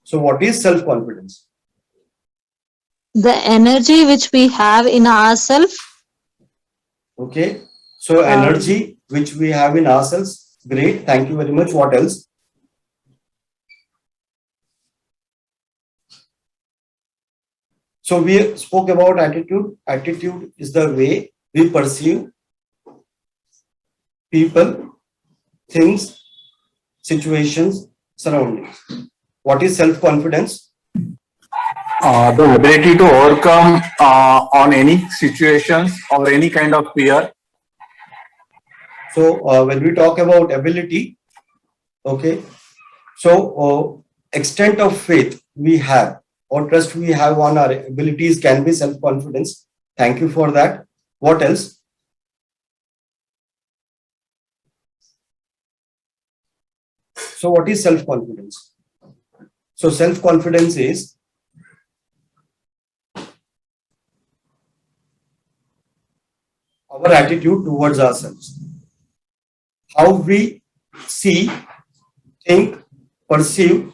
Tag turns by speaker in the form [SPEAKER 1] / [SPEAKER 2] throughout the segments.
[SPEAKER 1] So what is self-confidence?
[SPEAKER 2] The energy which we have in ourselves.
[SPEAKER 1] Okay. So
[SPEAKER 2] Um,
[SPEAKER 1] energy which we have in ourselves. Great. Thank you very much. What else? So we spoke about attitude. Attitude is the way we perceive people, things, situations, surroundings. What is self-confidence?
[SPEAKER 3] The ability to overcome on any situations or any kind of fear.
[SPEAKER 1] So when we talk about ability, okay, so extent of faith we have or trust we have on our abilities can be self-confidence. Thank you for that. What else? So what is self-confidence? So self-confidence is our attitude towards ourselves, how we see, think, perceive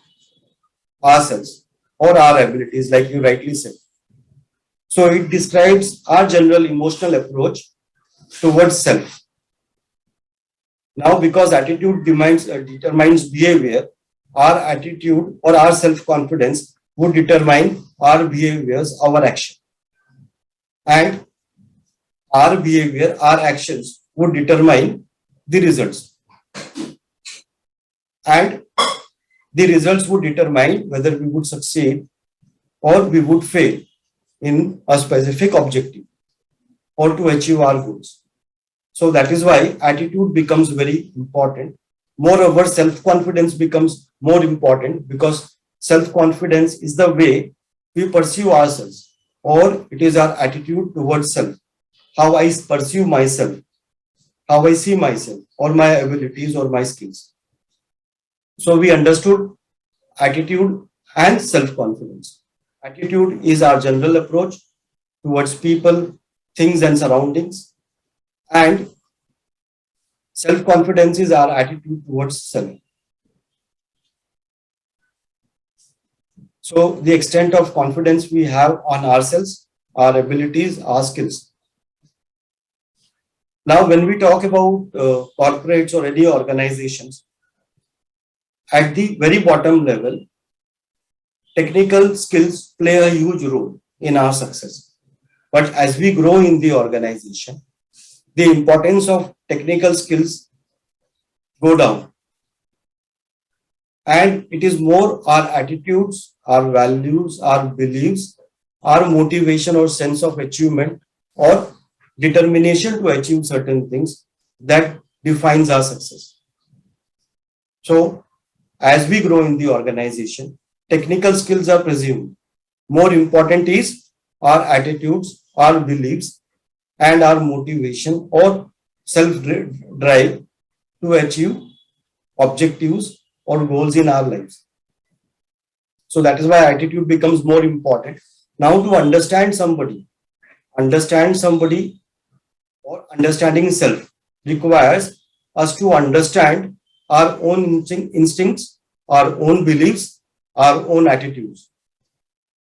[SPEAKER 1] ourselves or our abilities, like you rightly said. So it describes our general emotional approach towards self. Now, because attitude determines behavior, our attitude or our self-confidence would determine our behaviors, our action. And our behavior, our actions would determine the results. And the results would determine whether we would succeed or we would fail in a specific objective or to achieve our goals. So that is why attitude becomes very important. Moreover, self-confidence becomes more important because self-confidence is the way we perceive ourselves, or it is our attitude towards self, how I perceive myself, how I see myself, or my abilities or my skills. So we understood attitude and self-confidence. Attitude is our general approach towards people, things, and surroundings, and self-confidence is our attitude towards self. So the extent of confidence we have on ourselves, our abilities, our skills. Now, when we talk about corporates or any organizations, at the very bottom level, technical skills play a huge role in our success. But as we grow in the organization, the importance of technical skills go down. And it is more our attitudes, our values, our beliefs, our motivation or sense of achievement or determination to achieve certain things that defines our success. So, as we grow in the organization, technical skills are presumed. More important is our attitudes, our beliefs, and our motivation or self drive to achieve objectives or goals in our lives. So that is why attitude becomes more important. Now, to understand somebody or understanding self requires us to understand our own instincts, our own beliefs, our own attitudes,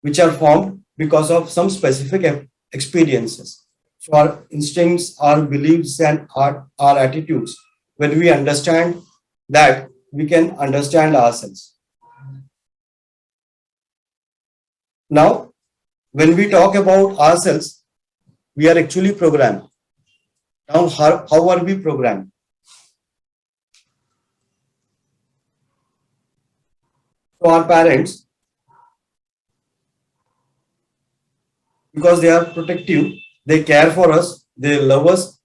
[SPEAKER 1] which are formed because of some specific experiences. So our instincts, our beliefs, and our attitudes, when we understand that, we can understand ourselves. Now, when we talk about ourselves, we are actually programmed. Now, how are we programmed? So our parents, because they are protective, they care for us, they love us,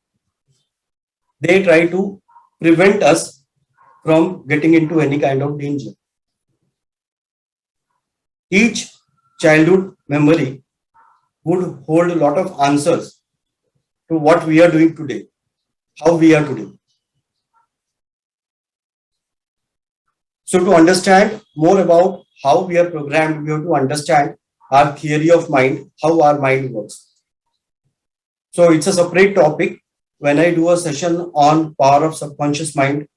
[SPEAKER 1] they try to prevent us from getting into any kind of danger. Each childhood memory would hold a lot of answers to what we are doing today, how we are today. So to understand more about how we are programmed, we have to understand our theory of mind, how our mind works. So it's a separate topic. When I do a session on power of subconscious mind,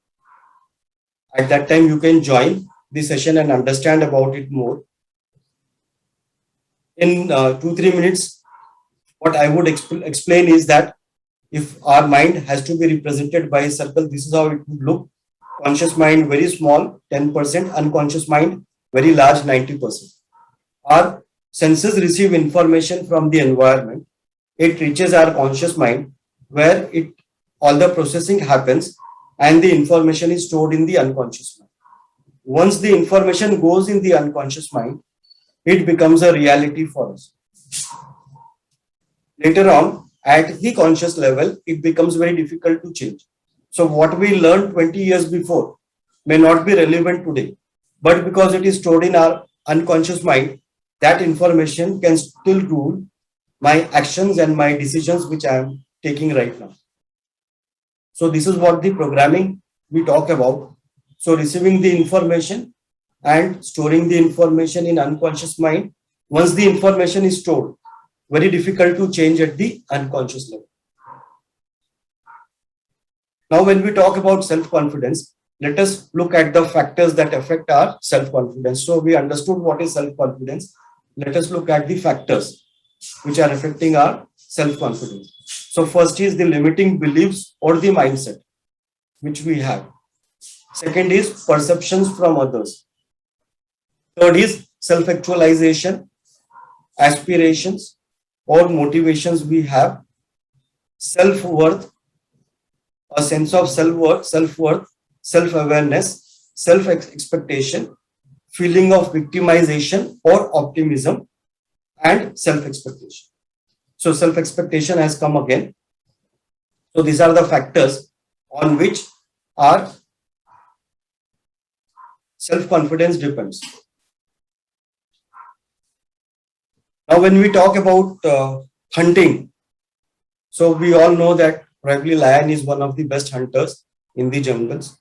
[SPEAKER 1] at that time you can join. the session and understand about it more. In 2-3 minutes, what I would explain is that if our mind has to be represented by a circle, this is how it would look. Conscious mind very small, 10%, unconscious mind very large, 90%. Our senses receive information from the environment. It reaches our conscious mind where all the processing happens and the information is stored in the unconscious mind. Once the information goes in the unconscious mind, it becomes a reality for us. Later on, at the conscious level, it becomes very difficult to change. So what we learned 20 years before may not be relevant today, but because it is stored in our unconscious mind, that information can still rule my actions and my decisions which I am taking right now. So this is what the programming we talk about. So receiving the information and storing the information in unconscious mind. Once the information is stored, very difficult to change at the unconscious level. Now, when we talk about self-confidence, let us look at the factors that affect our self-confidence. So we understood what is self-confidence. Let us look at the factors which are affecting our self-confidence. So first is the limiting beliefs or the mindset which we have. Second is perceptions from others. Third is self-actualization, aspirations or motivations we have. Self-worth, a sense of self-worth, self-awareness, self-expectation, feeling of victimization or optimism, and self-expectation. So self-expectation has come again. So these are the factors on which our self-confidence depends. Now, when we talk about hunting, so we all know that probably lion is one of the best hunters in the jungles.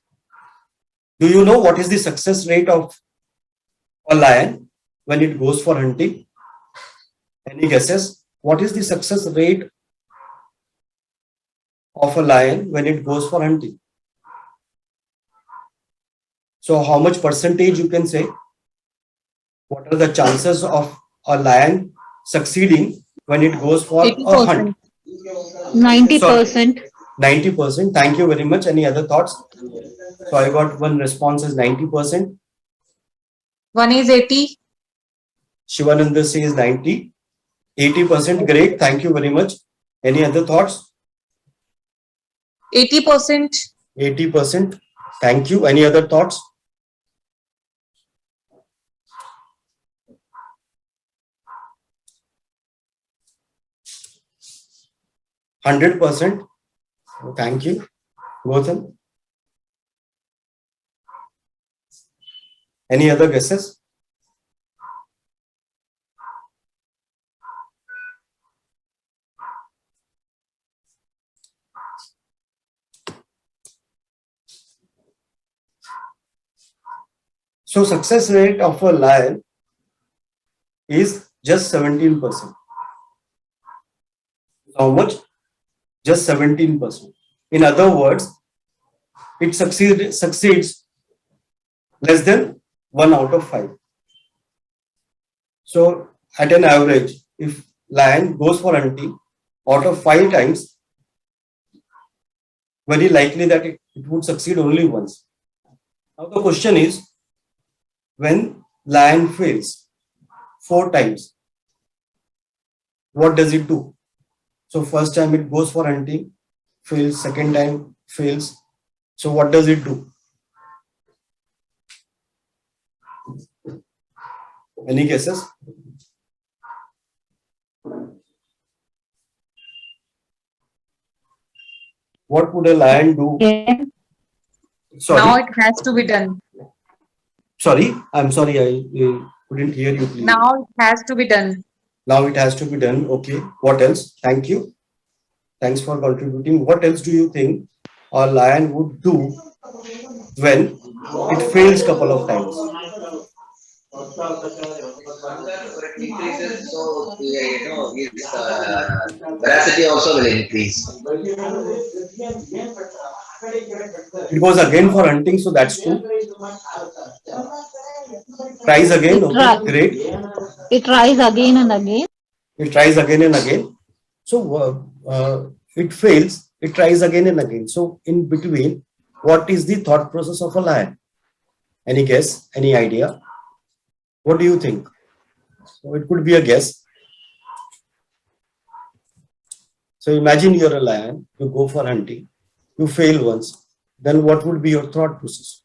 [SPEAKER 1] Do you know what is the success rate of a lion when it goes for hunting? Any guesses? What is the success rate of a lion when it goes for hunting? So how much percentage you can say? What are the chances of a lion succeeding when it goes for a hunt?
[SPEAKER 2] 90%.
[SPEAKER 1] 90%. Thank you very much. Any other thoughts? So I got one response is 90%.
[SPEAKER 4] One is 80.
[SPEAKER 1] Shivananda says 90. 80%. Great. Thank you very much. Any other thoughts?
[SPEAKER 4] 80%.
[SPEAKER 1] 80%. Thank you. Any other thoughts? %. Thank you. Gautam. Any other guesses? So success rate of a lion is just 17%. How much? Just 17%. In other words, it succeeds less than 1 out of 5. So at an average, if lion goes for hunting, out of 5 times, very likely that it would succeed only once. Now the question is, when lion fails 4 times, what does it do? So first time it goes for hunting, fails, second time fails. So what does it do? Any guesses? What would a lion do?
[SPEAKER 2] Yeah.
[SPEAKER 1] Sorry.
[SPEAKER 4] Now it has to be done.
[SPEAKER 1] Sorry, I'm sorry, I couldn't hear you. Please.
[SPEAKER 4] Now it has to be done.
[SPEAKER 1] Now it has to be done. Okay. What else? Thank you. Thanks for contributing. What else do you think a lion would do when it fails couple of times?
[SPEAKER 5] Increases, so his veracity also will increase.
[SPEAKER 1] It goes again for hunting, so that's true. Tries again.
[SPEAKER 2] It
[SPEAKER 1] Okay,
[SPEAKER 2] try-
[SPEAKER 1] great.
[SPEAKER 2] It tries again and again.
[SPEAKER 1] It tries again and again. So it fails. It tries again and again. So in between, what is the thought process of a lion? Any guess? Any idea? What do you think? So it could be a guess. So imagine you're a lion. You go for hunting. You fail once. Then what would be your thought process?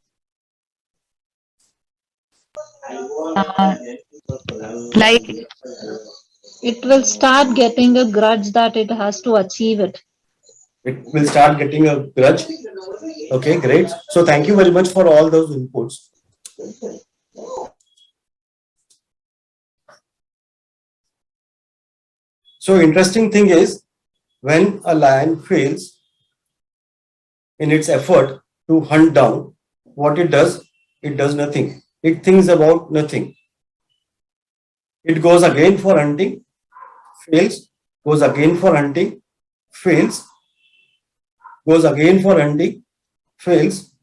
[SPEAKER 2] Like it will start getting a grudge that it has to achieve it.
[SPEAKER 1] It will start getting a grudge. Okay, great. So thank you very much for all those inputs. So interesting thing is, when a lion fails in its effort to hunt down, what it does nothing. It thinks about nothing. It goes again for hunting, fails, goes again for hunting, fails, goes again for hunting, fails,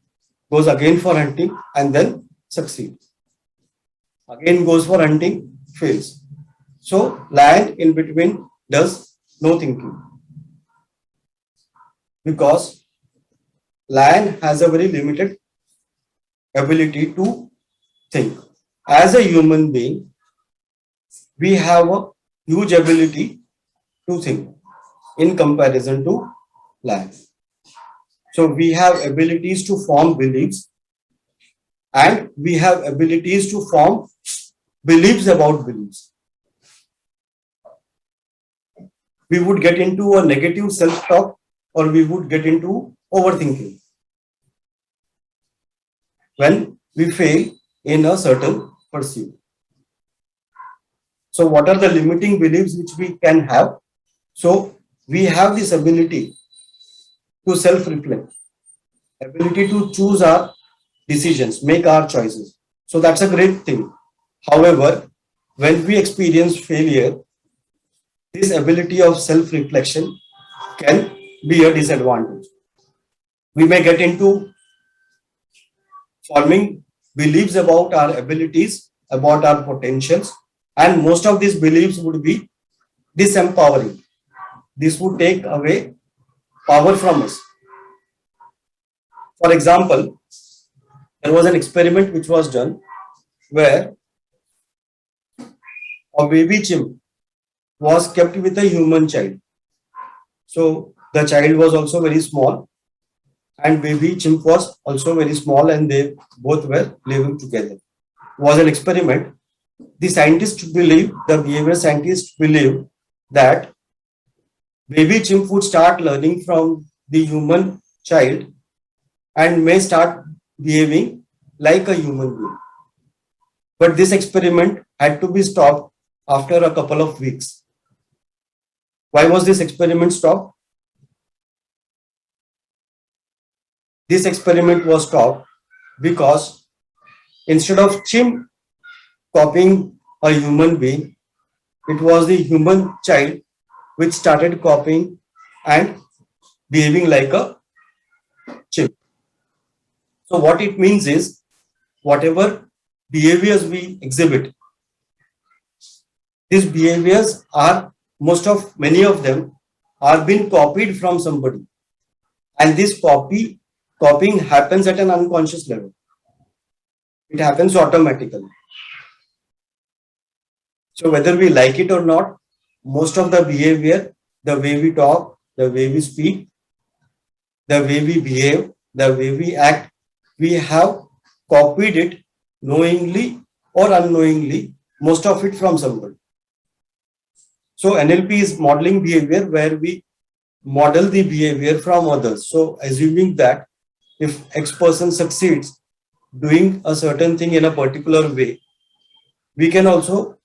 [SPEAKER 1] goes again for hunting, and then succeeds. Again goes for hunting, fails. So lion in between does no thinking, because lion has a very limited ability to think. As a human being, we have a huge ability to think in comparison to lion. So we have abilities to form beliefs, and we have abilities to form beliefs about beliefs. We would get into a negative self-talk, or we would get into overthinking when we fail in a certain pursuit. So what are the limiting beliefs which we can have? So we have this ability to self-reflect, ability to choose our decisions, make our choices. So that's a great thing. However, when we experience failure, this ability of self-reflection can be a disadvantage. We may get into forming beliefs about our abilities, about our potentials, and most of these beliefs would be disempowering. This would take away power from us. For example, there was an experiment which was done where a baby chimp was kept with a human child. So the child was also very small, and baby chimp was also very small, and they both were living together. It was an experiment. The behavior scientists believe that baby chimp would start learning from the human child and may start behaving like a human being. But this experiment had to be stopped after a couple of weeks. Why was this experiment stopped? This experiment was stopped because instead of chimp copying a human being, it was the human child which started copying and behaving like a chimp. So what it means is, whatever behaviors we exhibit, these behaviors are, many of them are being copied from somebody, and this copying happens at an unconscious level. It happens automatically. So whether we like it or not, most of the behavior, the way we talk, the way we speak, the way we behave, the way we act, we have copied it knowingly or unknowingly, most of it from somebody. So NLP is modeling behavior, where we model the behavior from others. So assuming that if X person succeeds doing a certain thing in a particular way, we can also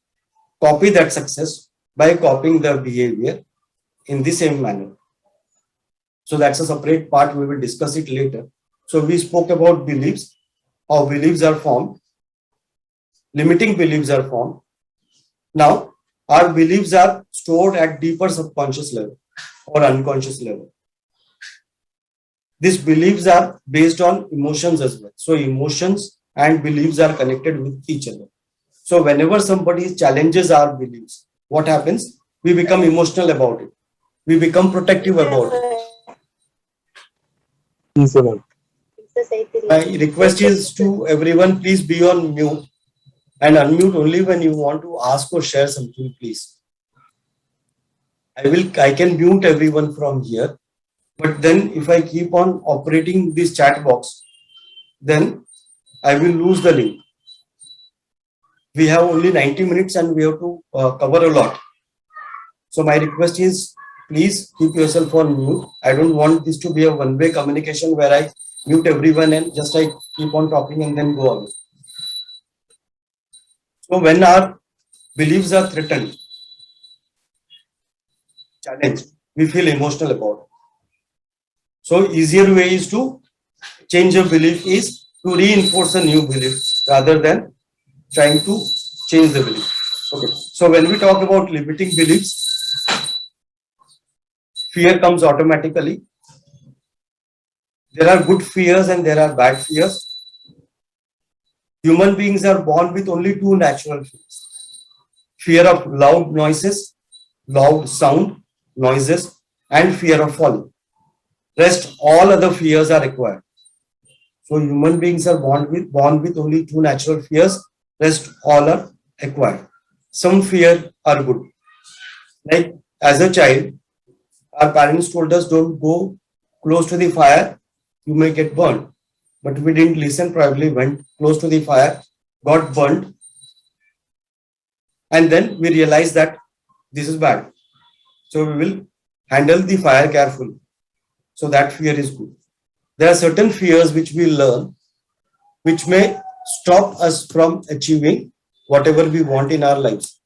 [SPEAKER 1] copy that success by copying the behavior in the same manner. So that's a separate part. We will discuss it later. So we spoke about beliefs, how beliefs are formed, limiting beliefs are formed. Now, our beliefs are stored at deeper subconscious level or unconscious level. These beliefs are based on emotions as well. So emotions and beliefs are connected with each other. So whenever somebody challenges our beliefs, what happens? We become emotional about it. We become protective about it. My request is to everyone, please be on mute and unmute only when you want to ask or share something, please. I can mute everyone from here, but then if I keep on operating this chat box, then I will lose the link. We have only 90 minutes and we have to cover a lot. So my request is, please keep yourself on mute. I don't want this to be a one-way communication where I mute everyone and just I keep on talking and then go away. So when our beliefs are threatened, challenged, we feel emotional about it. So easier way is to change a belief is to reinforce a new belief rather than trying to change the belief. Okay. So when we talk about limiting beliefs, fear comes automatically. There are good fears and there are bad fears. Human beings are born with only two natural fears. Fear of loud noises, loud sound, noises, and fear of falling. Rest, all other fears are required. So human beings are born with only two natural fears. Rest, all are acquired. Some fear are good. Like as a child, our parents told us don't go close to the fire, you may get burned. But we didn't listen, probably went close to the fire, got burned, and then we realized that this is bad. So we will handle the fire carefully. So that fear is good. There are certain fears which we learn, which may stop us from achieving whatever we want in our lives.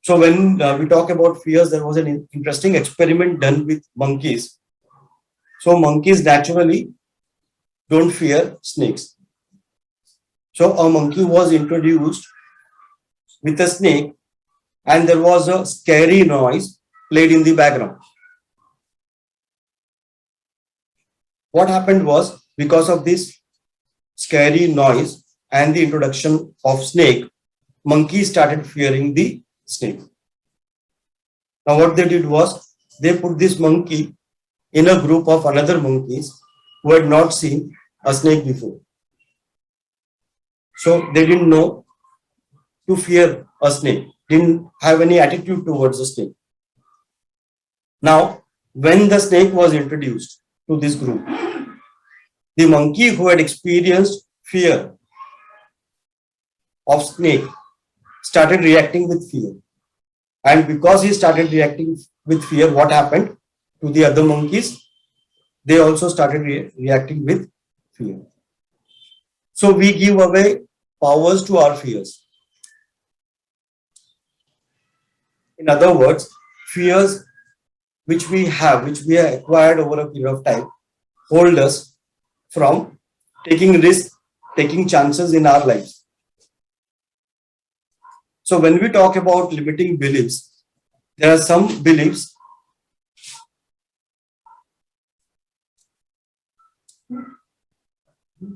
[SPEAKER 1] So when we talk about fears, there was an interesting experiment done with monkeys. So monkeys naturally don't fear snakes. So a monkey was introduced with a snake and there was a scary noise played in the background. What happened was, because of this scary noise and the introduction of snake, monkeys started fearing the snake. Now what they did was, they put this monkey in a group of another monkeys who had not seen a snake before. So they didn't know to fear a snake, didn't have any attitude towards the snake. Now, when the snake was introduced to this group, the monkey who had experienced fear of snake started reacting with fear. And because he started reacting with fear, what happened to the other monkeys? They also started reacting with fear. So we give away powers to our fears. In other words, fears which we have acquired over a period of time, hold us from taking risks, taking chances in our lives. So when we talk about limiting beliefs, there are some beliefs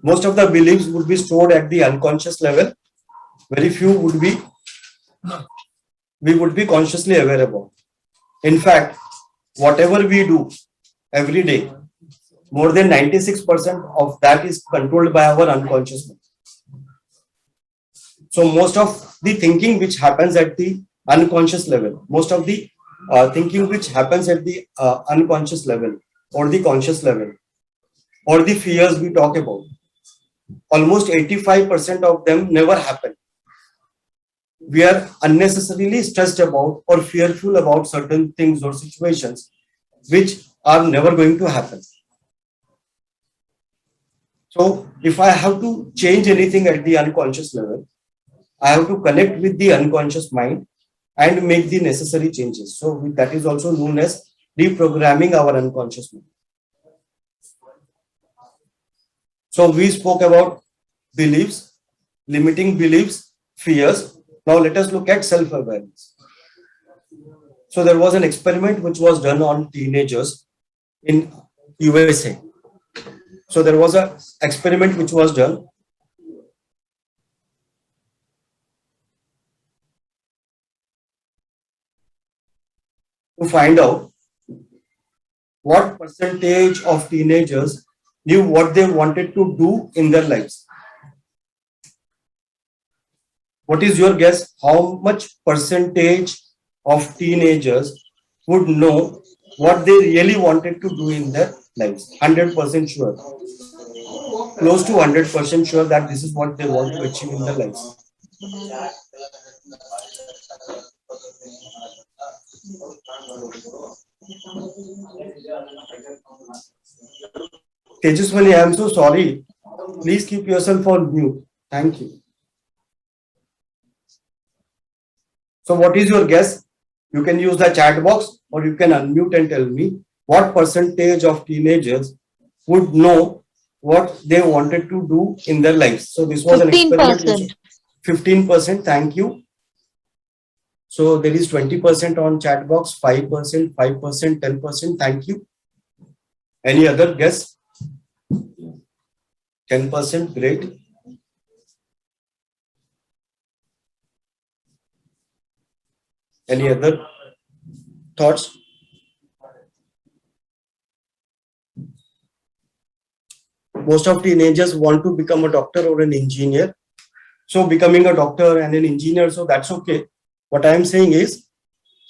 [SPEAKER 1] most of the beliefs would be stored at the unconscious level. Very few we would be consciously aware about. In fact, whatever we do every day, more than 96% of that is controlled by our unconscious mind. So most of the thinking which happens at the unconscious level, most of the thinking which happens at the unconscious level or the conscious level, or the fears we talk about, almost 85% of them never happen. We are unnecessarily stressed about or fearful about certain things or situations which are never going to happen. So if I have to change anything at the unconscious level, I have to connect with the unconscious mind and make the necessary changes. So that is also known as reprogramming our unconscious mind. So we spoke about beliefs, limiting beliefs, fears. Now let us look at self-awareness. So there was an experiment which was done on teenagers in USA. So there was an experiment which was done to find out what percentage of teenagers knew what they wanted to do in their lives. What is your guess? How much percentage of teenagers would know what they really wanted to do in their lives? 100% sure. Close to 100% sure that this is what they want to achieve in their lives. Tejaswani, I am so sorry. Please keep yourself on mute. Thank you. So what is your guess? You can use the chat box or you can unmute and tell me what percentage of teenagers would know what they wanted to do in their lives. So this was an experiment.
[SPEAKER 2] 15%.
[SPEAKER 1] 15%, thank you. So there is 20% on chat box, 5%, 5%, 10%, thank you. Any other guess? 10%, great. Any other thoughts? Most of teenagers want to become a doctor or an engineer. So becoming a doctor and an engineer, so that's okay. What I am saying is,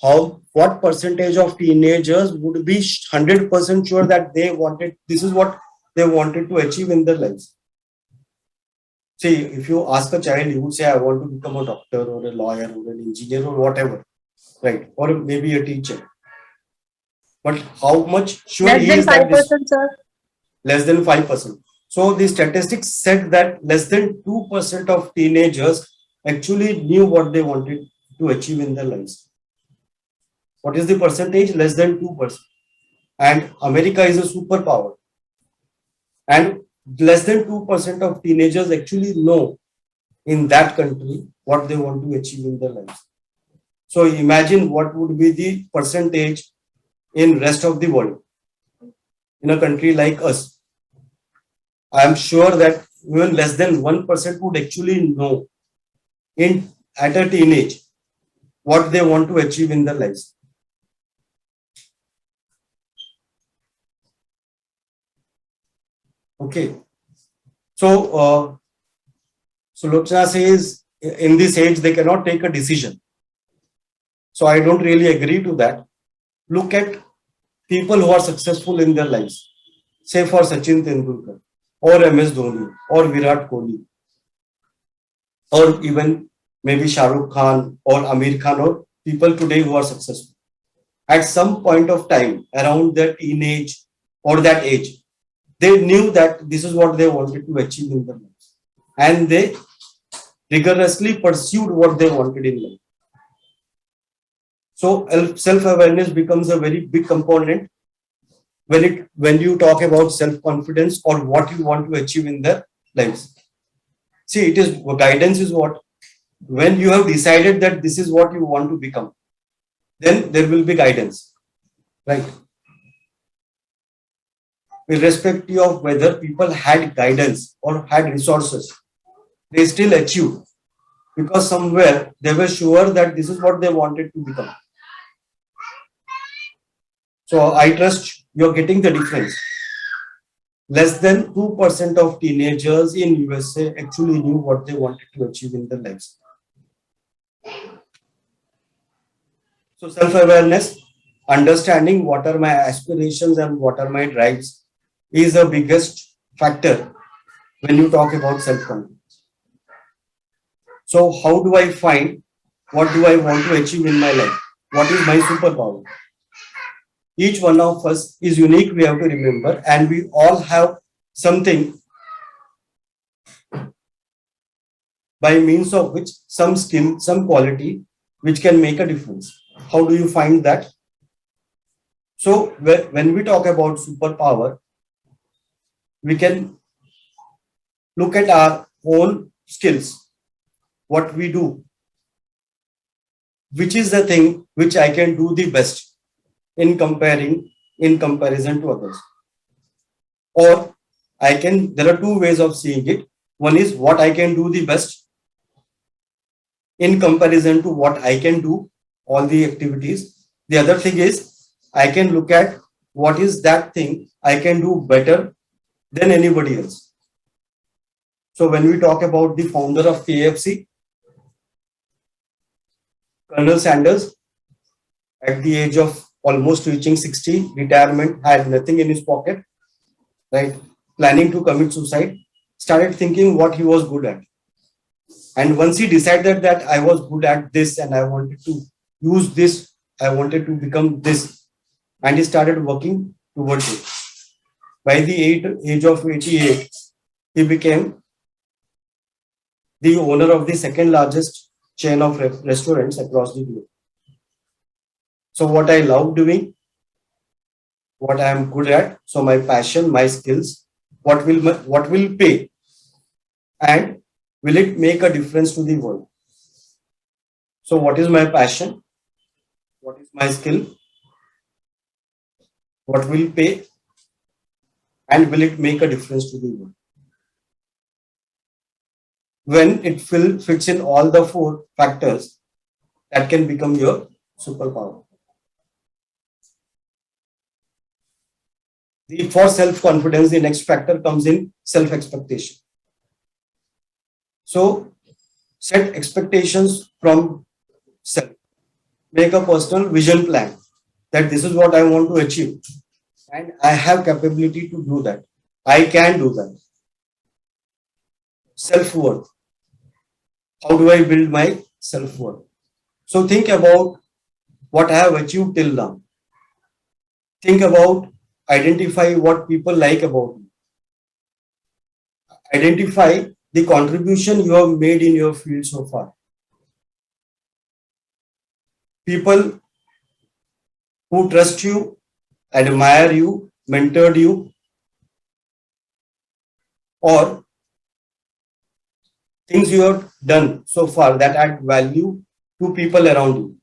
[SPEAKER 1] what percentage of teenagers would be 100% sure that this is what they wanted to achieve in their lives? See, if you ask a child, he would say, I want to become a doctor or a lawyer or an engineer or whatever, right? Or maybe a teacher. But how much sure
[SPEAKER 4] Less
[SPEAKER 1] he
[SPEAKER 4] than
[SPEAKER 1] is that
[SPEAKER 4] 5%, sir.
[SPEAKER 1] less than 5%. So the statistics said that less than 2% of teenagers actually knew what they wanted to achieve in their lives. What is the percentage? Less than 2%. And America is a superpower. And less than 2% of teenagers actually know in that country what they want to achieve in their lives. So imagine what would be the percentage in rest of the world. In a country like us, I am sure that even less than 1% would actually know at a teenage what they want to achieve in their lives. Okay. So, Sulochana says in this age they cannot take a decision. So I don't really agree to that. Look at people who are successful in their lives. Say for Sachin Tendulkar or MS Dhoni or Virat Kohli or even maybe Shah Rukh Khan or Amir Khan or people today who are successful. At some point of time around their teenage or that age, they knew that this is what they wanted to achieve in their lives. And they rigorously pursued what they wanted in life. So self-awareness becomes a very big component when you talk about self-confidence or what you want to achieve in their lives. See, guidance is what? When you have decided that this is what you want to become, then there will be guidance, right? Irrespective of whether people had guidance or had resources, they still achieved because somewhere they were sure that this is what they wanted to become. So I trust you're getting the difference. Less than 2% of teenagers in USA actually knew what they wanted to achieve in their lives. So self-awareness, understanding what are my aspirations and what are my drives is the biggest factor when you talk about self-confidence. So how do I find what do I want to achieve in my life? What is my superpower? Each one of us is unique, we have to remember, and we all have something by means of which some skill, some quality, which can make a difference. How do you find that? So when we talk about superpower, we can look at our own skills, what we do, which is the thing which I can do the best in comparison to others. Or there are two ways of seeing it. One is what I can do the best in comparison to what I can do, all the activities. The other thing is I can look at what is that thing I can do better than anybody else. So when we talk about the founder of KFC, Colonel Sanders, at the age of almost reaching 60, retirement, had nothing in his pocket, right? Planning to commit suicide, started thinking what he was good at. And once he decided that I was good at this and I wanted to use this, I wanted to become this, and he started working towards it. By the age of 88, he became the owner of the second largest chain of restaurants across the globe. So what I love doing, what I am good at, so my passion, my skills, what will pay, and will it make a difference to the world? So what is my passion? What is my skill? What will pay, and will it make a difference to the world? When it fits in all the four factors, that can become your superpower. For self-confidence, the next factor comes in self-expectation. So set expectations from self. Make a personal vision plan that this is what I want to achieve, and I have capability to do that. I can do that. Self-worth. How do I build my self-worth? So think about what I have achieved till now. Think about, identify what people like about you. Identify the contribution you have made in your field so far. People who trust you, admire you, mentored you, or things you have done so far that add value to people around you.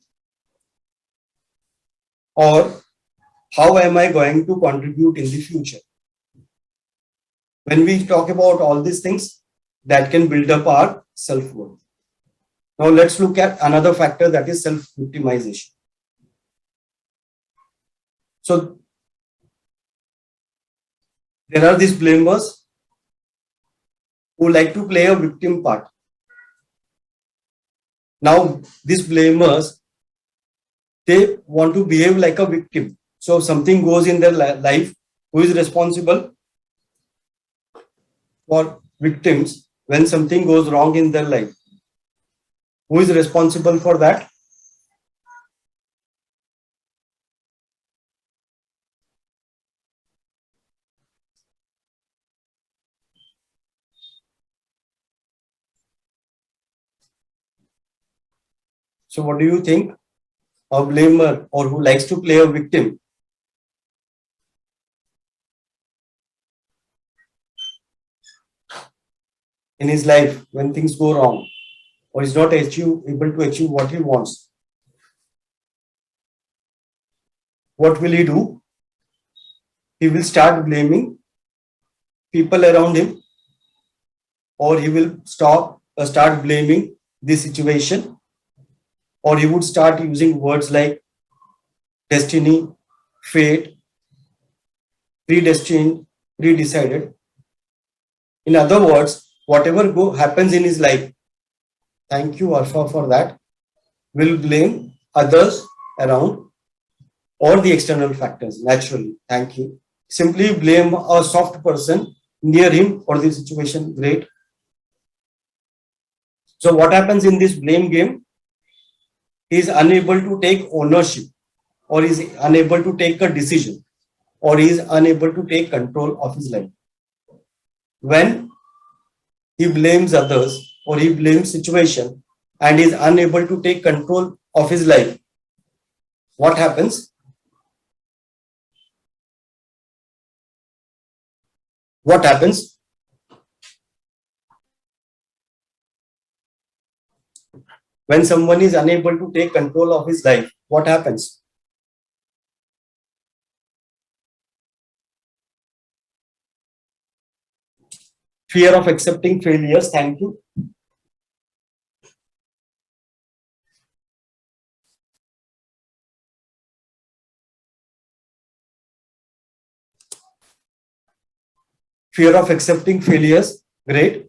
[SPEAKER 1] Or how am I going to contribute in the future? When we talk about all these things, that can build up our self-worth. Now let's look at another factor, that is self-victimization. So there are these blamers who like to play a victim part. Now these blamers, they want to behave like a victim. So something goes in their life, who is responsible? For victims, when something goes wrong in their life, who is responsible for that? So what do you think? A blamer, or who likes to play a victim, in his life, when things go wrong, or is not able to achieve what he wants, what will he do? He will start blaming people around him, or he will start blaming the situation, or he would start using words like destiny, fate, predestined, pre-decided. In other words, whatever happens in his life, thank you Alpha for that, will blame others around or the external factors naturally. Thank you. Simply blame a soft person near him for the situation. Great. So what happens in this blame game? He is unable to take ownership, or is unable to take a decision, or he is unable to take control of his life. When he blames others, or he blames situation, and is unable to take control of his life, what happens? What happens? When someone is unable to take control of his life, what happens? Fear of accepting failures. Thank you. Fear of accepting failures. Great.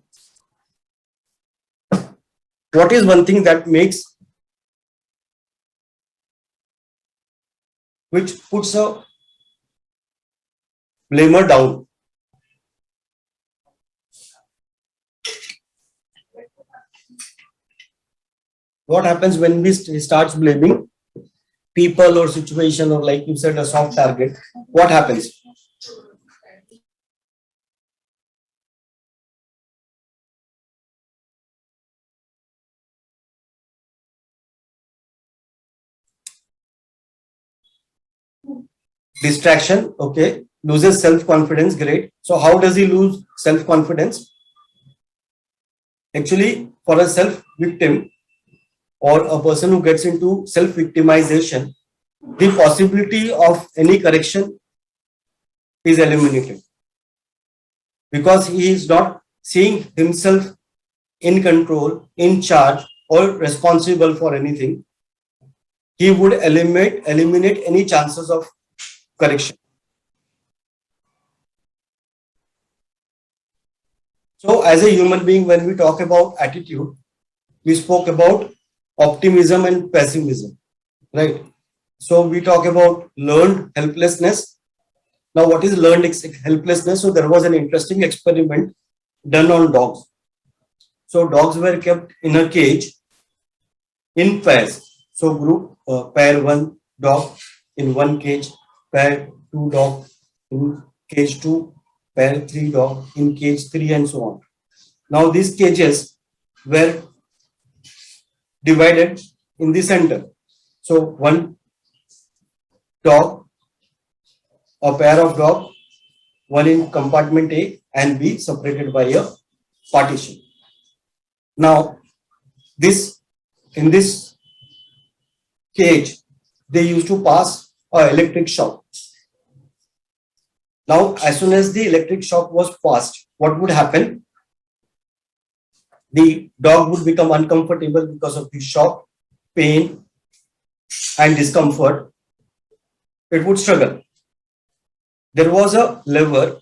[SPEAKER 1] What is one thing that which puts a blamer down? What happens when we starts blaming people or situation, or like you said, a soft target? What happens? Distraction. Okay. Loses self-confidence. Great. So how does he lose self-confidence? Actually, for a self-victim or a person who gets into self-victimization, the possibility of any correction is eliminated, because he is not seeing himself in control, in charge, or responsible for anything. He would eliminate any chances of correction. So as a human being, when we talk about attitude, we spoke about optimism and pessimism, right? So we talk about learned helplessness. Now, what is learned helplessness? So there was an interesting experiment done on dogs. So dogs were kept in a cage in pairs. So group pair 1 dog in one cage, pair 2 dog in cage 2, pair 3 dog in cage 3, and so on. Now these cages were divided in the center. So one dog, a pair of dog, one in compartment A and B, separated by a partition. Now in this cage, they used to pass an electric shock. Now, as soon as the electric shock was passed, what would happen? The dog would become uncomfortable because of the shock, pain, and discomfort. It would struggle. There was a lever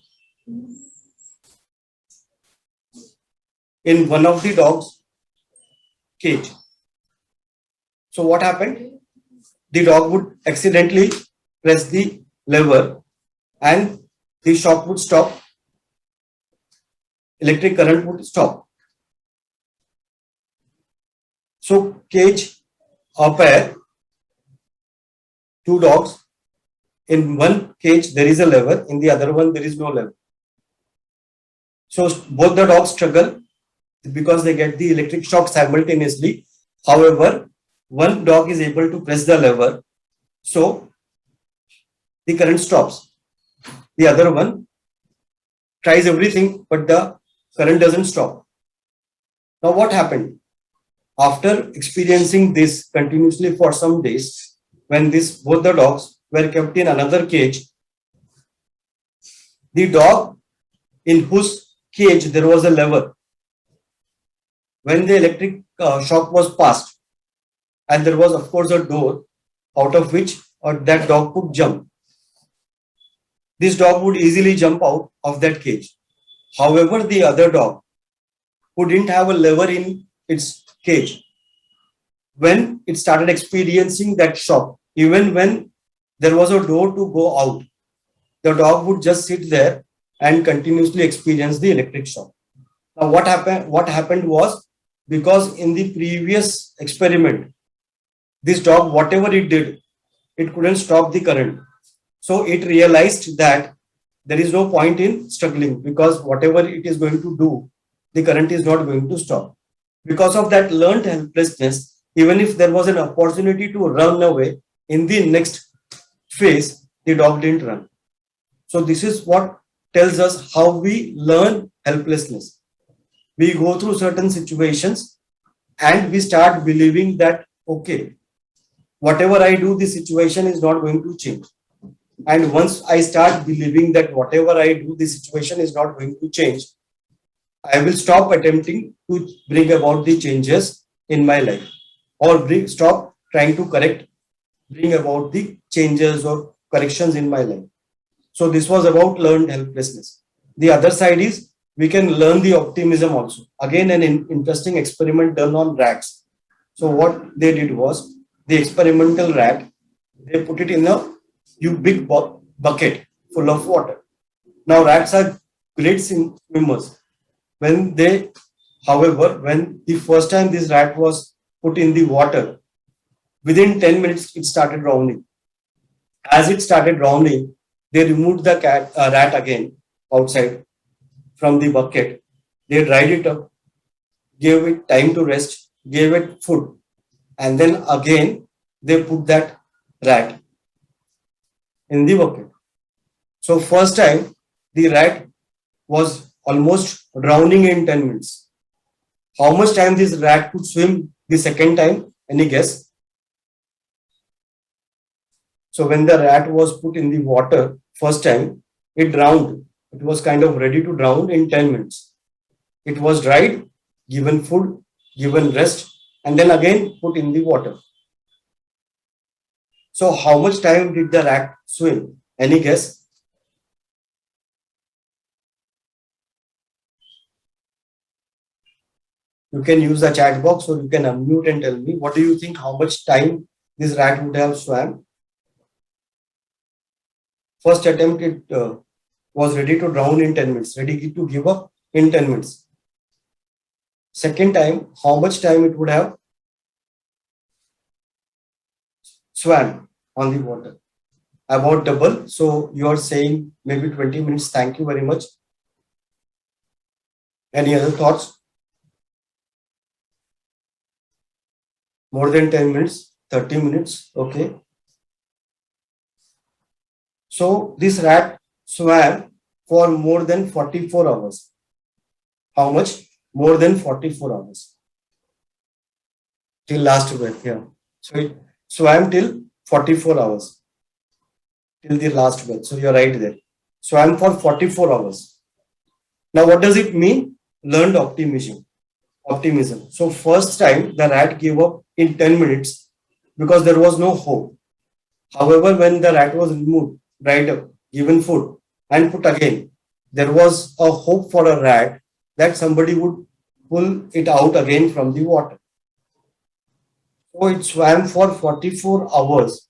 [SPEAKER 1] in one of the dog's cage. So what happened? The dog would accidentally press the lever and the shock would stop. Electric current would stop. So cage, a pair, 2 dogs. In one cage there is a lever, in the other one there is no lever. So both the dogs struggle because they get the electric shock simultaneously. However, one dog is able to press the lever, so the current stops. The other one tries everything, but the current doesn't stop. Now what happened? After experiencing this continuously for some days, when both the dogs were kept in another cage, the dog in whose cage there was a lever, when the electric shock was passed, and there was of course a door out of which that dog could jump, this dog would easily jump out of that cage. However, the other dog who didn't have a lever in its cage, when it started experiencing that shock, even when there was a door to go out, the dog would just sit there and continuously experience the electric shock. Now what happened was, because in the previous experiment, this dog, whatever it did, it couldn't stop the current. So it realized that there is no point in struggling, because whatever it is going to do, the current is not going to stop. Because of that learned helplessness, even if there was an opportunity to run away, in the next phase, the dog didn't run. So this is what tells us how we learn helplessness. We go through certain situations and we start believing that, okay, whatever I do, the situation is not going to change. And once I start believing that whatever I do, the situation is not going to change, I will stop attempting to bring about the changes in my life, or stop trying to bring about the changes or corrections in my life. So this was about learned helplessness. the other side is we can learn the optimism also. Again, an interesting experiment done on rats. So what they did was the experimental rat, they put it in a big bucket full of water. Now rats are great swimmers. However, when the first time this rat was put in the water, within 10 minutes it started drowning. As it started drowning, they removed the rat again outside from the bucket. They dried it up, gave it time to rest, gave it food, and then again they put that rat in the bucket. So first time the rat was almost drowning in 10 minutes. How much time this rat could swim the second time? Any guess? So when the rat was put in the water first time, it drowned. It was kind of ready to drown in 10 minutes. It was dried, given food, given rest, and then again put in the water. So how much time did the rat swim? Any guess? You can use the chat box or you can unmute and tell me, what do you think, how much time this rat would have swam? First attempt, it was ready to drown in 10 minutes, ready to give up in 10 minutes. Second time, how much time it would have swam on the water? About double. So you are saying maybe 20 minutes. Thank you very much. Any other thoughts? More than 10 minutes, 30 minutes. Okay. So this rat swam for more than 44 hours. How much? More than 44 hours. Till last breath. Yeah. So it swam till 44 hours. Till the last breath. So you're right there. Swam for 44 hours. Now what does it mean? Learned optimism. So first time the rat gave up in 10 minutes because there was no hope. However, when the rat was removed, dried up, given food and put again, there was a hope for a rat that somebody would pull it out again from the water. So it swam for 44 hours.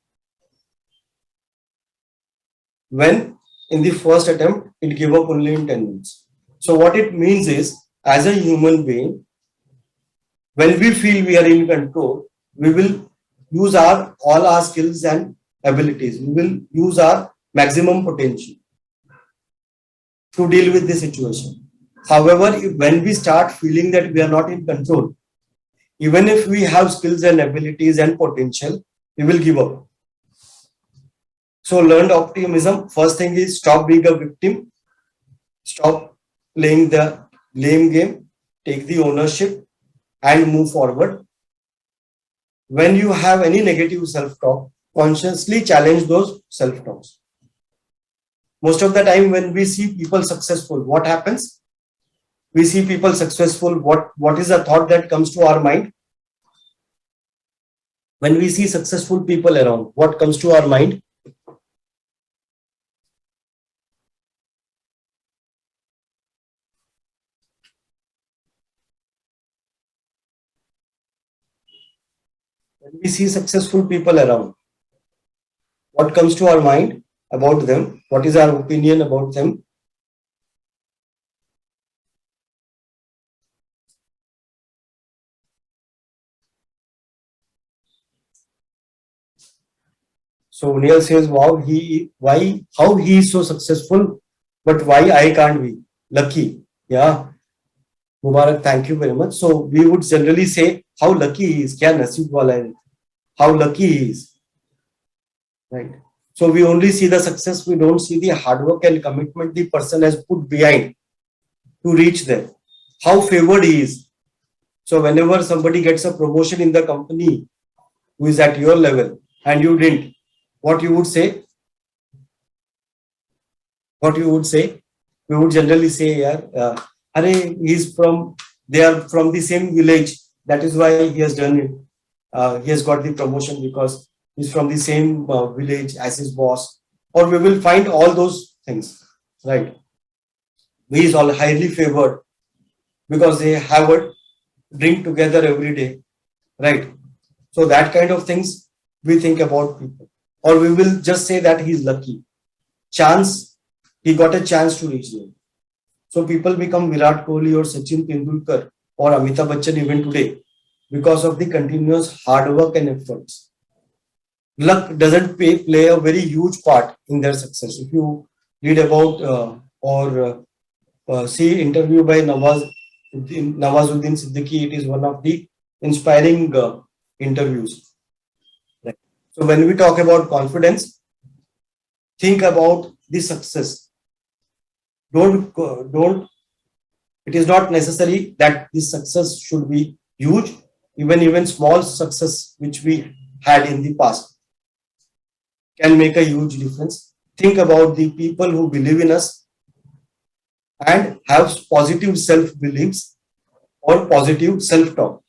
[SPEAKER 1] When in the first attempt, it gave up only in 10 minutes. So what it means is, as a human being, when we feel we are in control, we will use all our skills and abilities. We will use our maximum potential to deal with the situation. However, when we start feeling that we are not in control, even if we have skills and abilities and potential, we will give up. So learned optimism, first thing is stop being a victim, stop playing the blame game, take the ownership and move forward. When you have any negative self-talk, consciously challenge those self-talks. Most of the time when we see people successful, what happens? We see people successful, what is the thought that comes to our mind? When we see successful people around, what comes to our mind? When we see successful people around, what comes to our mind about them? What is our opinion about them? So Neil says, wow, how he is so successful, but why I can't be? Lucky. Yeah. Mubarak, thank you very much. So we would generally say how lucky he is. Kya naseeb wala hai. How lucky he is. Right. So we only see the success, we don't see the hard work and commitment the person has put behind to reach there. How favored he is. So whenever somebody gets a promotion in the company who is at your level and you didn't, what you would say? What you would say? We would generally say, yeah, they are from the same village. That is why he has done it. He has got the promotion because he's from the same village as his boss. Or we will find all those things, right? he is all highly favored because they have a drink together every day, right? So that kind of things we think about people, or we will just say that he's lucky. Chance, he got a chance to reach there. So people become Virat Kohli or Sachin Tendulkar or Amitabh Bachchan even today because of the continuous hard work and efforts. Luck doesn't play a very huge part in their success. If you read about or see interview by Nawazuddin Siddiqui, it is one of the inspiring interviews. Right. So when we talk about confidence, think about the success. Don't. It is not necessary that this success should be huge. Even small success which we had in the past can make a huge difference. Think about the people who believe in us and have positive self-beliefs or positive self-talk.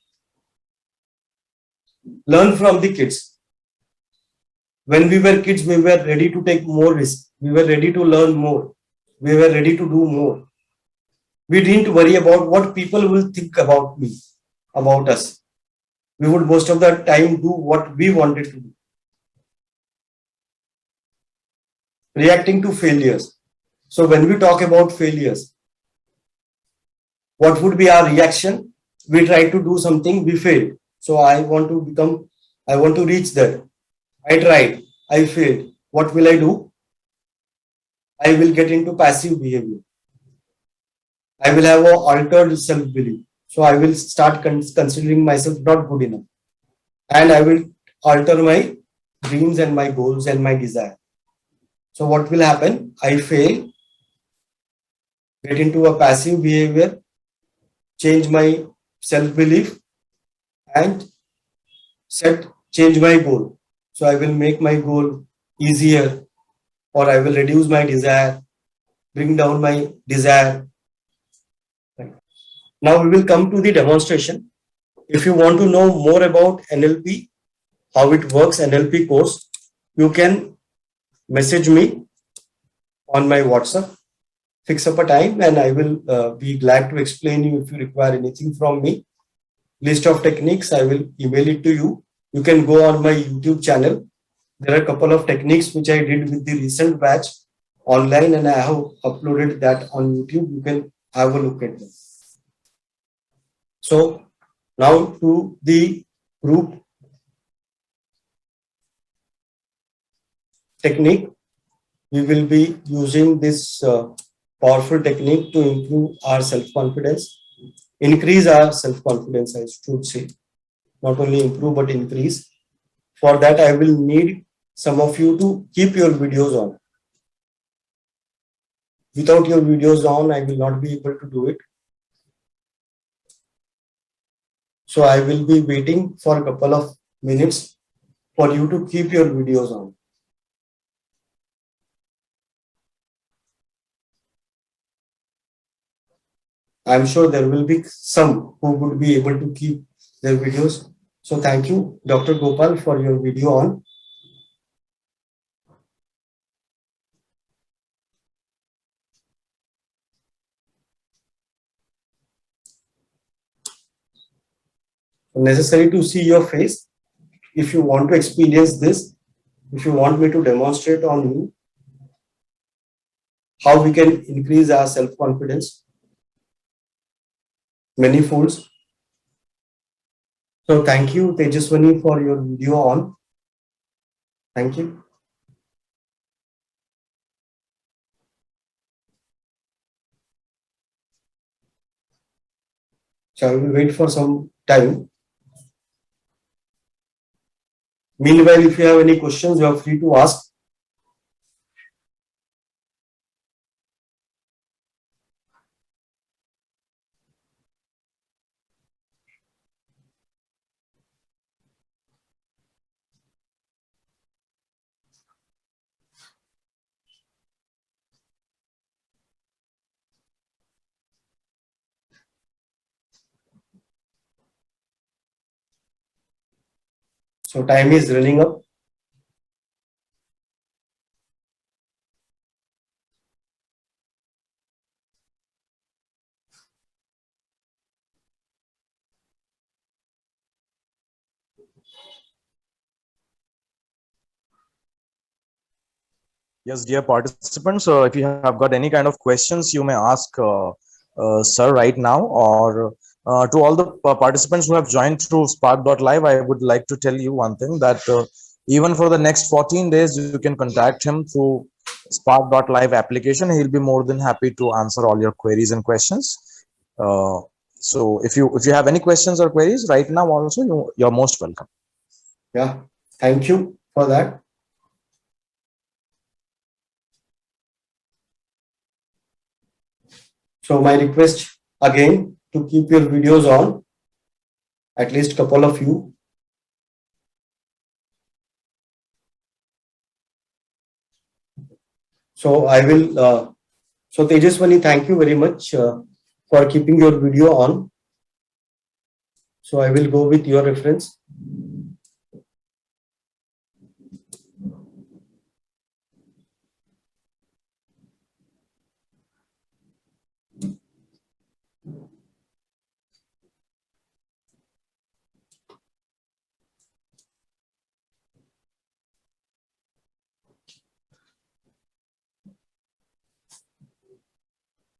[SPEAKER 1] Learn from the kids. When we were kids, we were ready to take more risk. We were ready to learn more. We were ready to do more. We didn't worry about what people will think about me, about us. We would most of the time do what we wanted to do. Reacting to failures. So when we talk about failures, what would be our reaction? We try to do something, we failed. So I want to reach there. I tried, I failed. What will I do? I will get into passive behavior. I will have an altered self-belief. So I will start considering myself not good enough. And I will alter my dreams and my goals and my desire. So what will happen? I fail, get into a passive behavior, change my self-belief and change my goal. So I will make my goal easier, or I will reduce my desire, bring down my desire. Right. Now we will come to the demonstration. If you want to know more about NLP, how it works, NLP course, you can message me on my WhatsApp, fix up a time, and I will be glad to explain you if you require anything from me. List of techniques, I will email it to you. You can go on my YouTube channel. There are a couple of techniques which I did with the recent batch online, and I have uploaded that on YouTube. You can have a look at them. So now to the group technique. We will be using this powerful technique to improve our self-confidence, increase our self-confidence, I should say. Not only improve, but increase. For that, I will need some of you to keep your videos on. Without your videos on, I will not be able to do it. So I will be waiting for a couple of minutes for you to keep your videos on. I'm sure there will be some who would be able to keep their videos. So thank you, Dr. Gopal, for your video on. Necessary to see your face. If you want to experience this, if you want me to demonstrate on you how we can increase our self-confidence many folds. So thank you, Tejaswani, for your video on. Thank you. So I will wait for some time. Meanwhile, if you have any questions, you are free to ask. So time is running up.
[SPEAKER 6] Yes, dear participants, if you have got any kind of questions, you may ask Sir right now, or to all the participants who have joined through Spark.live, I would like to tell you one thing that even for the next 14 days, you can contact him through Spark.live application. He'll be more than happy to answer all your queries and questions. So if you have any questions or queries right now, also you're most welcome.
[SPEAKER 1] Yeah, thank you for that. So my request again to keep your videos on, at least couple of you. So I will, so Tejaswani, thank you very much for keeping your video on. So I will go with your reference.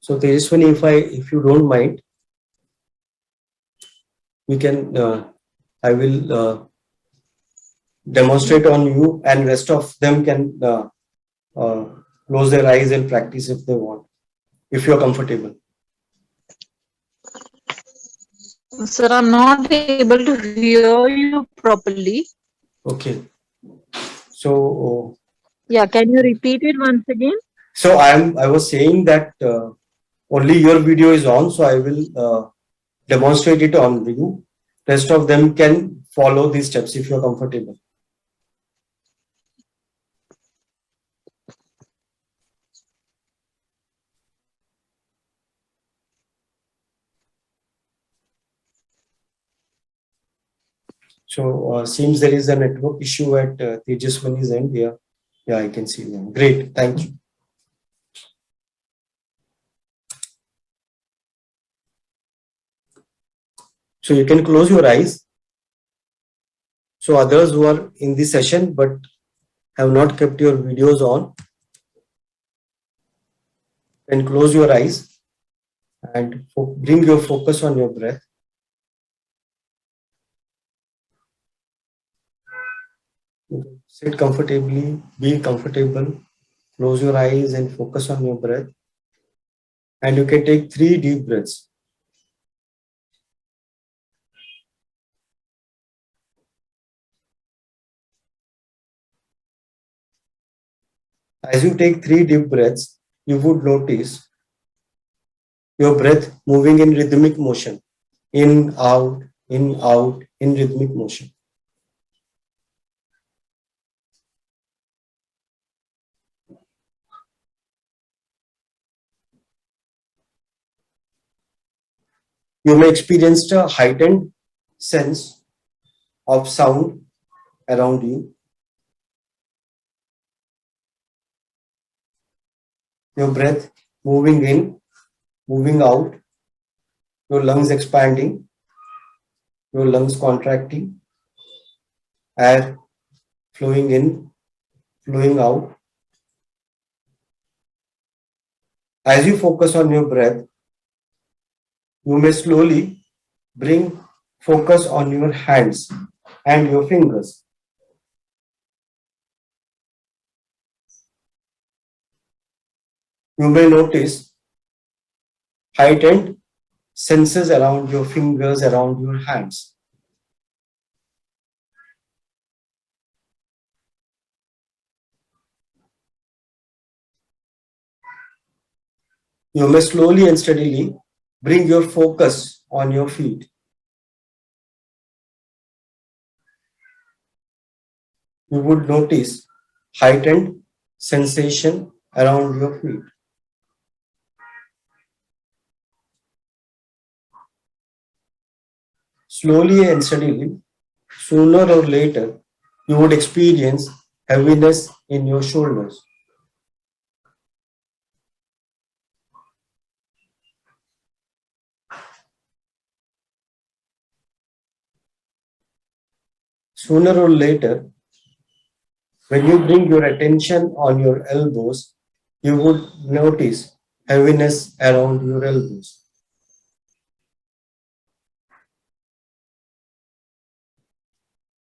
[SPEAKER 1] So Tejaswani, if you don't mind, we can, I will demonstrate on you, and rest of them can close their eyes and practice if they want, if you're comfortable.
[SPEAKER 2] Sir, I'm not able to hear you properly.
[SPEAKER 1] Okay. So,
[SPEAKER 2] Yeah, can you repeat it once again?
[SPEAKER 1] so I was saying that only your video is on, so I will demonstrate it on you. Rest of them can follow these steps if you're comfortable. So seems there is a network issue at Tejaswani's end here. Yeah, I can see them. Great, thank you. So you can close your eyes. So others who are in the session but have not kept your videos on, then close your eyes and bring your focus on your breath. Sit comfortably, be comfortable, close your eyes and focus on your breath. And you can take 3 deep breaths. As you take 3 deep breaths, you would notice your breath moving in rhythmic motion. In, out, in rhythmic motion. You may experience a heightened sense of sound around you. Your breath moving in, moving out, your lungs expanding, your lungs contracting, air flowing in, flowing out. As you focus on your breath, you may slowly bring focus on your hands and your fingers. You may notice heightened senses around your fingers, around your hands. You may slowly and steadily bring your focus on your feet. You would notice heightened sensation around your feet. Slowly and steadily, sooner or later, you would experience heaviness in your shoulders. sooner or later, when you bring your attention on your elbows, you would notice heaviness around your elbows.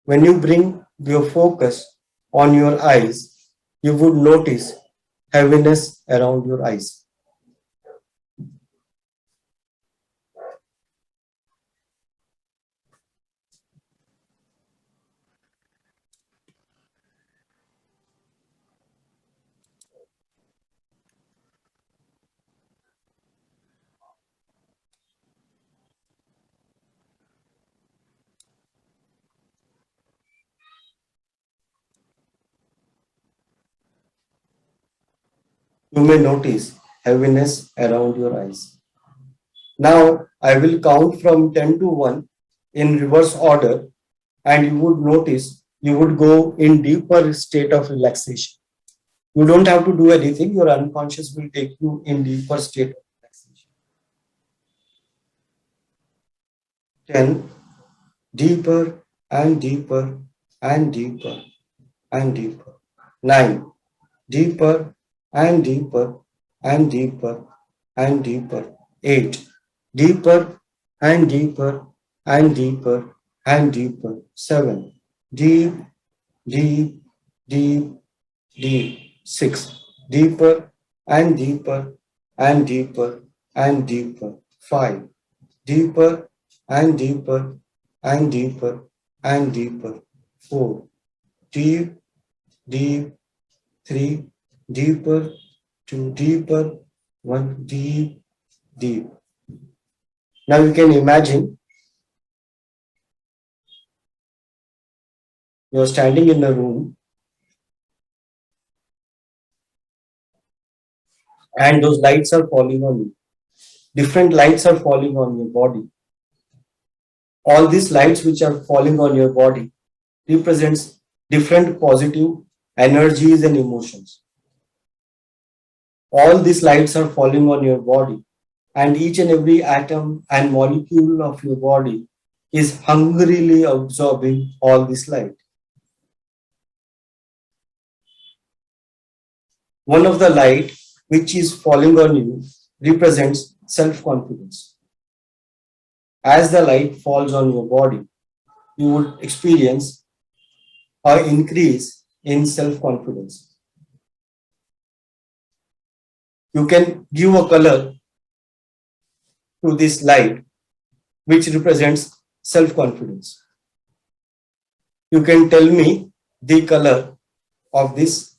[SPEAKER 1] When you bring your focus on your eyes, you would notice heaviness around your eyes. You may notice heaviness around your eyes. Now I will count from 10 to 1 in reverse order, and you would notice you would go in deeper state of relaxation. You don't have to do anything, your unconscious will take you in deeper state of relaxation. 10, deeper and deeper and deeper and deeper. 9, deeper and deeper and deeper and deeper. 8, deeper and deeper and deeper and deeper. 7, deep, deep, deep, deep. 6, deeper and deeper and deeper and deeper. 5, deeper and deeper and deeper and deeper. 4, deep, deep. 3, deeper. 2, deeper. 1, deep, deep. Now you can imagine you're standing in a room and those lights are falling on you. Different lights are falling on your body. All these lights which are falling on your body represents different positive energies and emotions. All these lights are falling on your body, and each and every atom and molecule of your body is hungrily absorbing all this light. One of the light which is falling on you represents self-confidence. As the light falls on your body, you would experience an increase in self-confidence. You can give a color to this light which represents self-confidence. You can tell me the color of this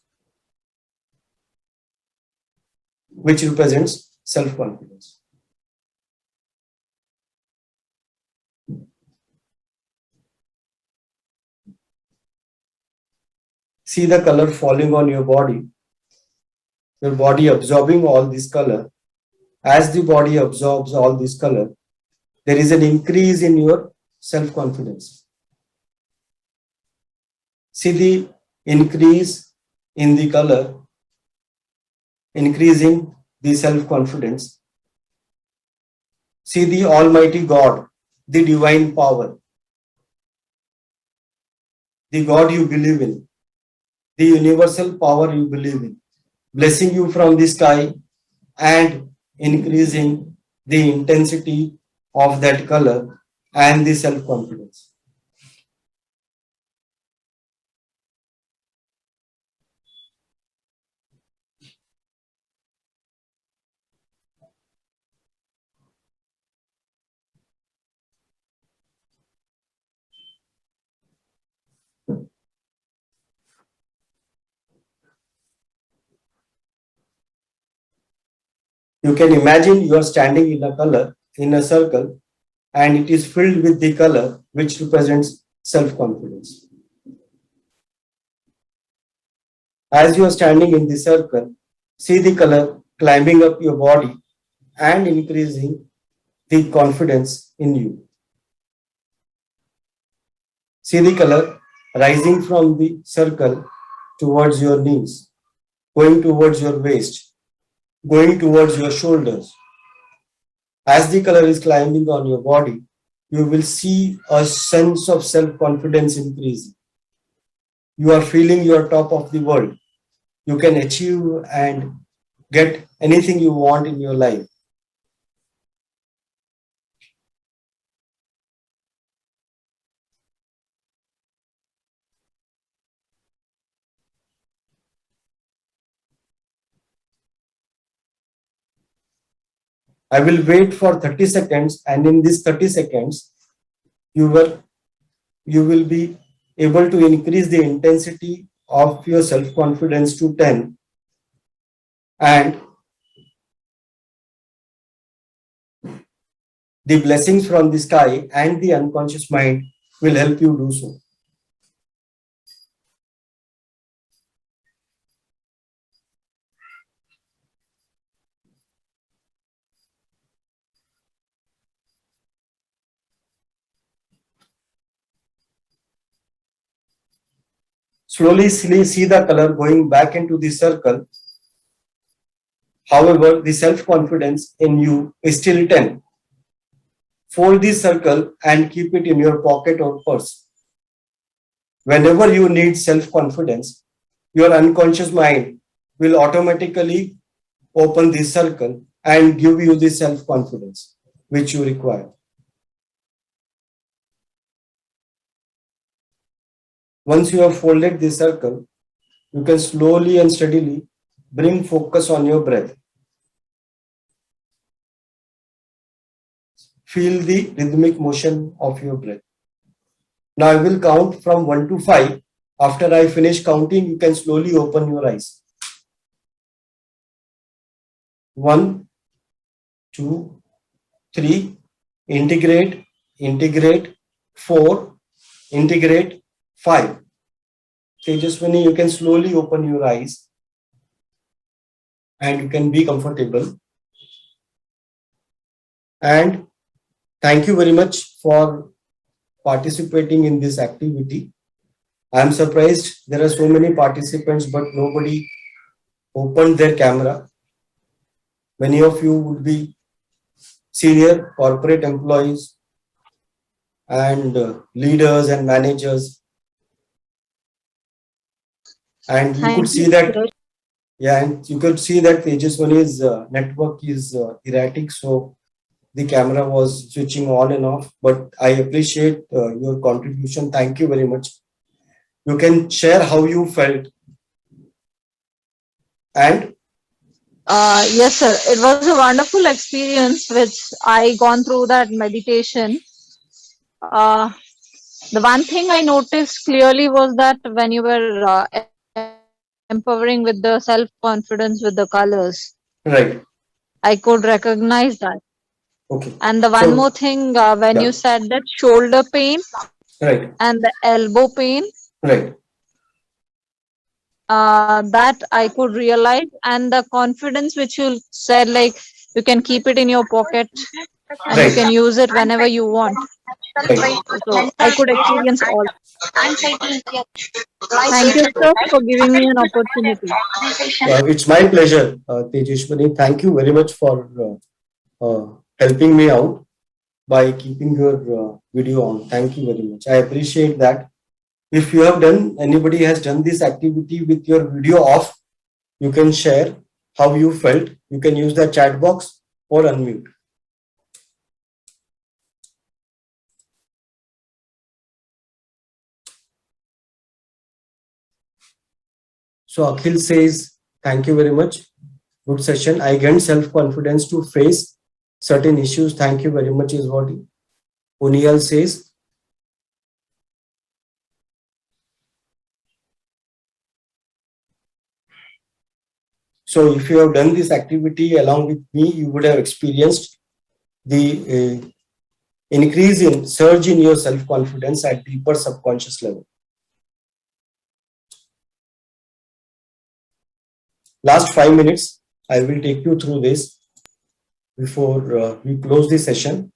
[SPEAKER 1] which represents self-confidence. See the color falling on your body absorbing all this color. As the body absorbs all this color, there is an increase in your self-confidence. See the increase in the color, increasing the self-confidence. See the Almighty God, the divine power, the God you believe in, the universal power you believe in, blessing you from the sky and increasing the intensity of that color and the self-confidence. You can imagine you are standing in a circle, and it is filled with the color which represents self-confidence. As you are standing in the circle, see the color climbing up your body and increasing the confidence in you. See the color rising from the circle towards your knees, going towards your waist, going towards your shoulders. As the color is climbing on your body, you will see a sense of self-confidence increasing. You are feeling you are top of the world. You can achieve and get anything you want in your life. I will wait for 30 seconds, and in these 30 seconds, you will be able to increase the intensity of your self-confidence to 10, and the blessings from the sky and the unconscious mind will help you do so. Slowly see the color going back into the circle. However, the self-confidence in you is still 10. Fold the circle and keep it in your pocket or purse. Whenever you need self-confidence, your unconscious mind will automatically open this circle and give you the self-confidence which you require. Once you have folded the circle, you can slowly and steadily bring focus on your breath. Feel the rhythmic motion of your breath. Now I will count from 1 to 5. After I finish counting, you can slowly open your eyes. 1, 2, 3, integrate, integrate, 4, integrate, 5. Tejaswini, you can slowly open your eyes and you can be comfortable. And thank you very much for participating in this activity. I am surprised there are so many participants, but nobody opened their camera. Many of you would be senior corporate employees and leaders and managers. And you could see that, yeah, and you could see that Tejaswani's network is erratic. So the camera was switching on and off, but I appreciate your contribution. Thank you very much. You can share how you felt. And
[SPEAKER 2] Yes, sir. It was a wonderful experience which I gone through that meditation. The one thing I noticed clearly was that when you were empowering with the self-confidence with the colors,
[SPEAKER 1] right,
[SPEAKER 2] I could recognize that.
[SPEAKER 1] okay.
[SPEAKER 2] And the one
[SPEAKER 1] So,
[SPEAKER 2] more thing, when
[SPEAKER 1] yeah.
[SPEAKER 2] you said that shoulder pain
[SPEAKER 1] Right,
[SPEAKER 2] and the elbow pain,
[SPEAKER 1] right,
[SPEAKER 2] that I could realize, and the confidence which you said, like you can keep it in your pocket and you
[SPEAKER 1] right,
[SPEAKER 2] can use it whenever you want.
[SPEAKER 1] right.
[SPEAKER 2] So I could experience all. Thank you, sir, for giving me an opportunity.
[SPEAKER 1] It's my pleasure, Tejaswani. Thank you very much for helping me out by keeping your video on. Thank you very much. I appreciate that. If you have done, anybody has done this activity with your video off, you can share how you felt. You can use the chat box or unmute. So Akhil says, thank you very much. Good session. I gained self-confidence to face certain issues. Thank you very much is what Unial says. So if you have done this activity along with me, you would have experienced the increase in surge in your self-confidence at deeper subconscious level. Last 5 minutes, I will take you through this before we close the session.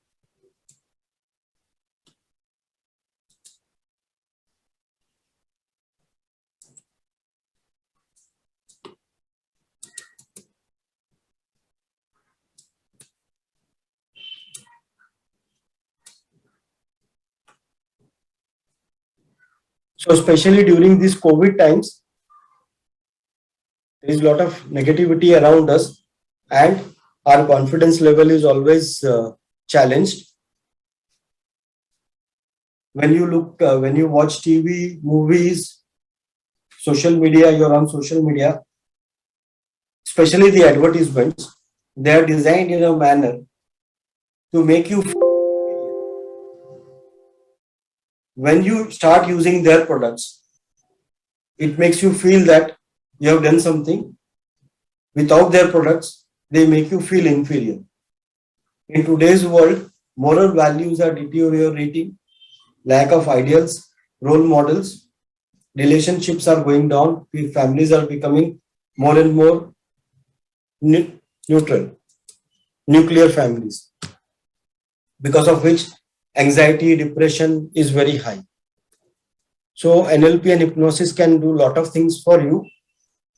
[SPEAKER 1] So especially during these COVID times, there is a lot of negativity around us, and our confidence level is always challenged. When you look, when you watch TV, movies, social media, you're on social media, especially the advertisements, they are designed in a manner to make you feel when you start using their products, it makes you feel that you have done something. Without their products, they make you feel inferior. In today's world, moral values are deteriorating, lack of ideals, role models, relationships are going down, families are becoming more and more neutral, nuclear families, because of which anxiety, depression is very high. So NLP and hypnosis can do a lot of things for you.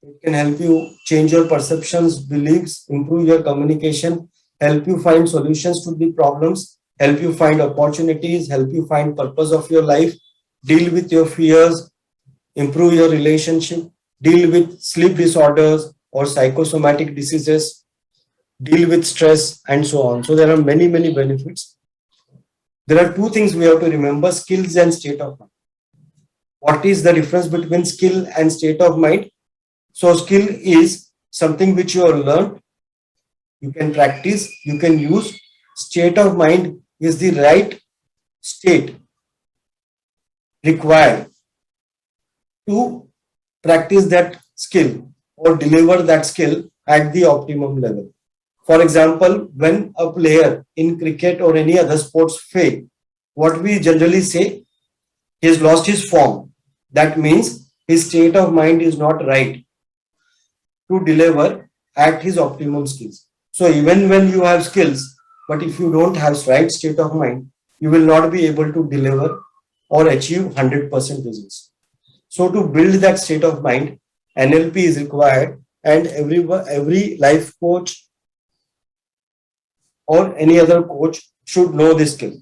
[SPEAKER 1] It can help you change your perceptions, beliefs, improve your communication, help you find solutions to the problems, help you find opportunities, help you find purpose of your life, deal with your fears, improve your relationship, deal with sleep disorders or psychosomatic diseases, deal with stress, and so on. So there are many, many benefits. There are two things we have to remember: skills and state of mind. What is the difference between skill and state of mind? So skill is something which you have learned, you can practice, you can use. State of mind is the right state required to practice that skill or deliver that skill at the optimum level. For example, when a player in cricket or any other sports fail, what we generally say, he has lost his form. That means his state of mind is not right to deliver at his optimum skills. So even when you have skills, but if you don't have right state of mind, you will not be able to deliver or achieve 100% results. So to build that state of mind, NLP is required, and every life coach or any other coach should know this skill.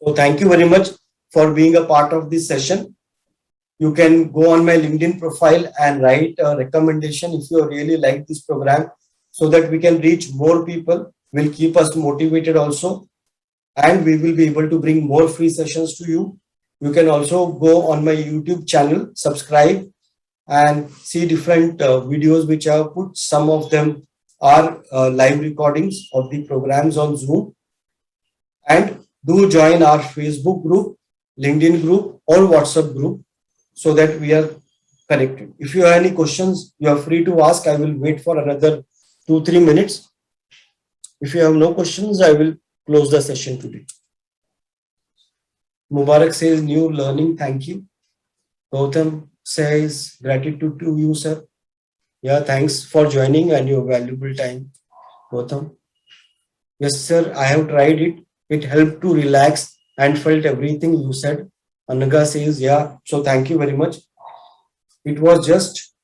[SPEAKER 1] So thank you very much for being a part of this session. You can go on my LinkedIn profile and write a recommendation if you really like this program, so that we can reach more people, will keep us motivated also, and we will be able to bring more free sessions to you. You can also go on my YouTube channel, subscribe, and see different videos which I have put. Some of them are live recordings of the programs on Zoom. And do join our Facebook group, LinkedIn group, or WhatsApp group, so that we are connected. If you have any questions, you are free to ask. I will wait for another 2-3 minutes. If you have no questions, I will close the session today. Mubarak says new learning, thank you. Gautam says gratitude to you, sir. Yeah, thanks for joining and your valuable time, Gautam. Yes, sir, I have tried it. It helped to relax and felt everything you said. Anaga says, yeah, so thank you very much. It was just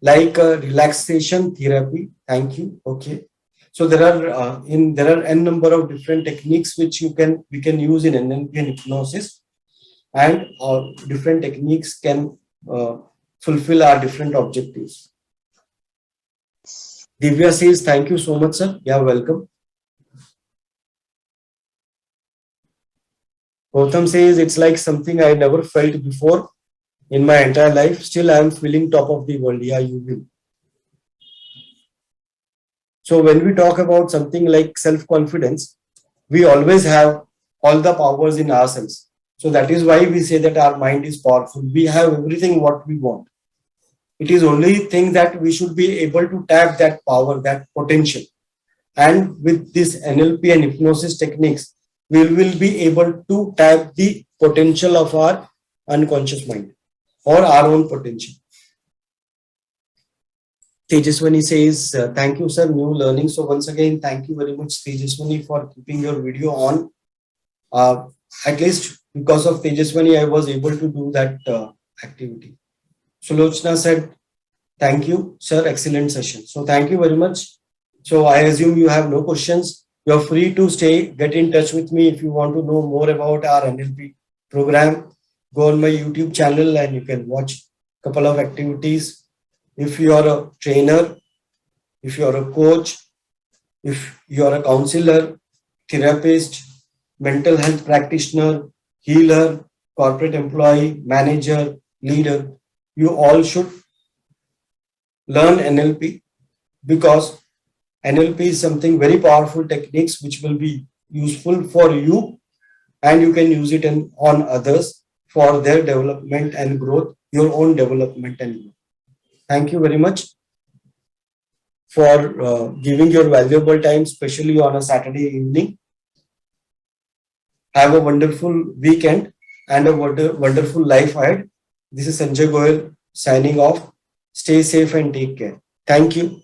[SPEAKER 1] like a relaxation therapy. Thank you. Okay. So there are n number of different techniques which we can use in NLP and hypnosis, and different techniques can fulfill our different objectives. Divya says, thank you so much, sir. Yeah, welcome. Gautam says, it's like something I never felt before in my entire life. Still, I am feeling top of the world. Yeah, you will. So when we talk about something like self-confidence, we always have all the powers in ourselves. So that is why we say that our mind is powerful. We have everything what we want. It is only thing that we should be able to tap that power, that potential. And with this NLP and hypnosis techniques, we will be able to tap the potential of our unconscious mind or our own potential. Tejaswani says, thank you, sir, new learning. So once again, thank you very much, Tejaswani, for keeping your video on. At least because of Tejaswani, I was able to do that activity. Sulochana said, thank you, sir, excellent session. So thank you very much. So I assume you have no questions. You're free to get in touch with me if you want to know more about our NLP program. go on my YouTube channel and you can watch a couple of activities. If you are a trainer, if you are a coach, if you are a counselor, therapist, mental health practitioner, healer, corporate employee, manager, leader, you all should learn NLP, because NLP is something very powerful techniques which will be useful for you, and you can use it on others for their development and growth, your own development and growth. Thank you very much for giving your valuable time, especially on a Saturday evening. Have a wonderful weekend and a wonderful life ahead. This is Sanjay Goyal signing off. Stay safe and take care. Thank you.